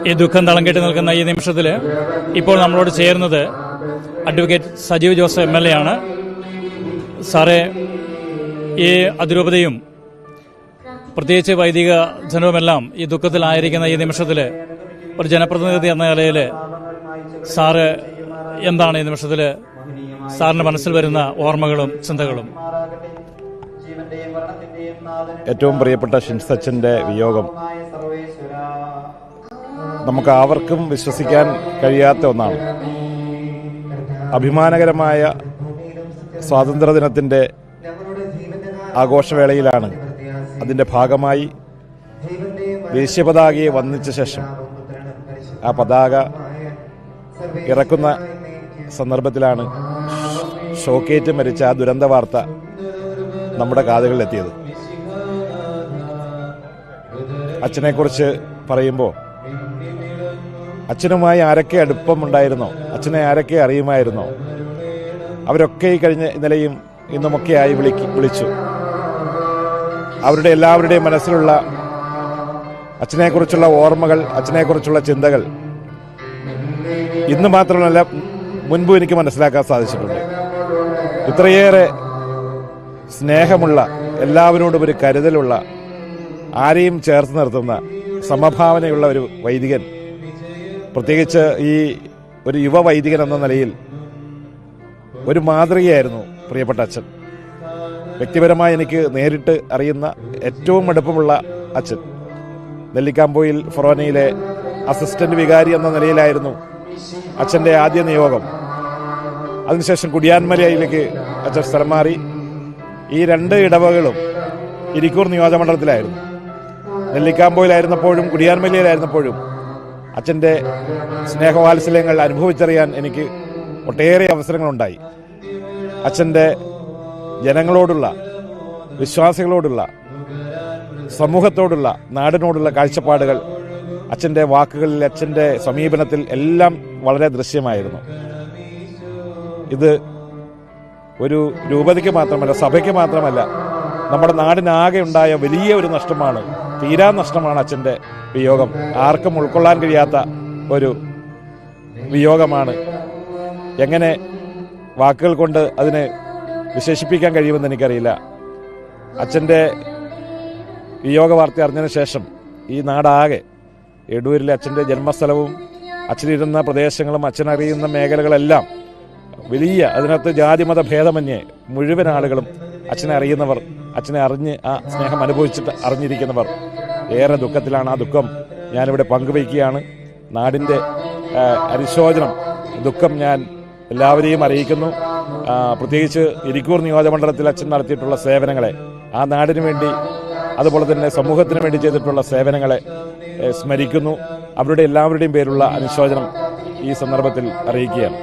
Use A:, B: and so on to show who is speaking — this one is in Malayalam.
A: ഈ ദുഃഖം തളം കെട്ടി നിൽക്കുന്ന ഈ നിമിഷത്തിൽ ഇപ്പോൾ നമ്മളോട് ചേർന്നത് അഡ്വക്കേറ്റ് സജീവ് ജോസഫ് MLA ആണ്. സാറേ, ഈ അതിരൂപതയും പ്രത്യേകിച്ച് വൈദിക ജനവുമെല്ലാം ഈ ദുഃഖത്തിലായിരിക്കുന്ന ഈ നിമിഷത്തിൽ ഒരു ജനപ്രതിനിധി എന്ന നിലയിൽ സാറ് എന്താണ് ഈ നിമിഷത്തിൽ സാറിന്റെ മനസ്സിൽ വരുന്ന ഓർമ്മകളും ചിന്തകളും?
B: ഏറ്റവും പ്രിയപ്പെട്ട ഷിൻസ് അച്ഛൻ്റെ വിയോഗം നമുക്ക് ആവർക്കും വിശ്വസിക്കാൻ കഴിയാത്ത ഒന്നാണ്. അഭിമാനകരമായ സ്വാതന്ത്ര്യദിനത്തിൻ്റെ ആഘോഷവേളയിലാണ് അതിൻ്റെ ഭാഗമായി ദേശീയ പതാകയെ വന്ദിച്ച ശേഷം ആ പതാക ഇറക്കുന്ന സന്ദർഭത്തിലാണ് ഷോക്കേറ്റ് മരിച്ച ആ ദുരന്ത വാർത്ത നമ്മുടെ കാതുകളിലെത്തിയത്. അച്ഛനെക്കുറിച്ച് പറയുമ്പോൾ അച്ഛനുമായി ആരൊക്കെ അടുപ്പമുണ്ടായിരുന്നോ, അച്ഛനെ ആരൊക്കെ അറിയുമായിരുന്നോ, അവരൊക്കെ ഈ കഴിഞ്ഞ ഇന്നലെയും ഇന്നുമൊക്കെയായി വിളിച്ചു. അവരുടെ എല്ലാവരുടെയും മനസ്സിലുള്ള അച്ഛനെക്കുറിച്ചുള്ള ഓർമ്മകൾ, അച്ഛനെക്കുറിച്ചുള്ള ചിന്തകൾ ഇന്ന് മാത്രമല്ല മുൻപും എനിക്ക് മനസ്സിലാക്കാൻ സാധിച്ചിട്ടുണ്ട്. ഇത്രയേറെ സ്നേഹമുള്ള, എല്ലാവരോടും ഒരു കരുതലുള്ള, ആരെയും ചേർത്ത് നിർത്തുന്ന, സമഭാവനയുള്ള ഒരു വൈദികൻ, പ്രത്യേകിച്ച് ഈ ഒരു യുവ വൈദികൻ എന്ന നിലയിൽ ഒരു മാതൃകയായിരുന്നു പ്രിയപ്പെട്ട അച്ഛൻ. വ്യക്തിപരമായി എനിക്ക് നേരിട്ട് അറിയുന്ന ഏറ്റവും അടുപ്പമുള്ള അച്ഛൻ. നെല്ലിക്കാമ്പോയിൽ ഫൊറോനയിലെ അസിസ്റ്റന്റ് വികാരി എന്ന നിലയിലായിരുന്നു അച്ഛൻ്റെ ആദ്യ നിയോഗം. അതിനുശേഷം കുടിയാൻമലയിലേക്ക് അച്ഛൻ സ്ഥലം മാറി. ഈ രണ്ട് ഇടവകളും ഇരിക്കൂർ നിയോജകമണ്ഡലത്തിലായിരുന്നു. നെല്ലിക്കാമ്പോയിലായിരുന്നപ്പോഴും കുടിയാൻമലയിലായിരുന്നപ്പോഴും അച്ഛൻ്റെ സ്നേഹവാത്സല്യങ്ങൾ അനുഭവിച്ചറിയാൻ എനിക്ക് ഒട്ടേറെ അവസരങ്ങളുണ്ടായി. അച്ഛൻ്റെ ജനങ്ങളോടുള്ള, വിശ്വാസികളോടുള്ള, സമൂഹത്തോടുള്ള, നാടിനോടുള്ള കാഴ്ചപ്പാടുകൾ അച്ഛൻ്റെ വാക്കുകളിൽ, അച്ഛൻ്റെ സമീപനത്തിൽ എല്ലാം വളരെ ദൃശ്യമായിരുന്നു. ഇത് ഒരു രൂപതയ്ക്ക് മാത്രമല്ല, സഭയ്ക്ക് മാത്രമല്ല, നമ്മുടെ നാടിനാകെ ഉണ്ടായ വലിയ ഒരു നഷ്ടമാണ്, തീരാ നഷ്ടമാണ് അച്ഛൻ്റെ വിയോഗം. ആർക്കും ഉൾക്കൊള്ളാൻ കഴിയാത്ത ഒരു വിയോഗമാണ്. എങ്ങനെ വാക്കുകൾ കൊണ്ട് അതിനെ വിശേഷിപ്പിക്കാൻ കഴിയുമെന്ന് എനിക്കറിയില്ല. അച്ഛൻ്റെ വിയോഗ വാർത്ത അറിഞ്ഞതിന് ശേഷം ഈ നാടാകെ, എടൂരിലെ അച്ഛൻ്റെ ജന്മസ്ഥലവും അച്ഛനിരുന്ന പ്രദേശങ്ങളും അച്ഛനറിയുന്ന മേഖലകളെല്ലാം വലിയ, അതിനകത്ത് ജാതിമത ഭേദമന്യേ മുഴുവൻ ആളുകളും അച്ഛനെ അറിയുന്നവർ, അച്ഛനെ അറിഞ്ഞ് ആ സ്നേഹം അനുഭവിച്ചിട്ട് അറിഞ്ഞിരിക്കുന്നവർ ഏറെ ദുഃഖത്തിലാണ്. ആ ദുഃഖം ഞാനിവിടെ പങ്കുവയ്ക്കുകയാണ്. നാടിൻ്റെ അനുശോചനം, ദുഃഖം ഞാൻ എല്ലാവരെയും അറിയിക്കുന്നു. പ്രത്യേകിച്ച് ഇരിക്കൂർ നിയോജകമണ്ഡലത്തിൽ അച്ഛൻ നടത്തിയിട്ടുള്ള സേവനങ്ങളെ, ആ നാടിനു വേണ്ടി അതുപോലെ തന്നെ സമൂഹത്തിന് വേണ്ടി ചെയ്തിട്ടുള്ള സേവനങ്ങളെ സ്മരിക്കുന്നു. അവരുടെ എല്ലാവരുടെയും പേരുള്ള അനുശോചനം ഈ സന്ദർഭത്തിൽ അറിയിക്കുകയാണ്.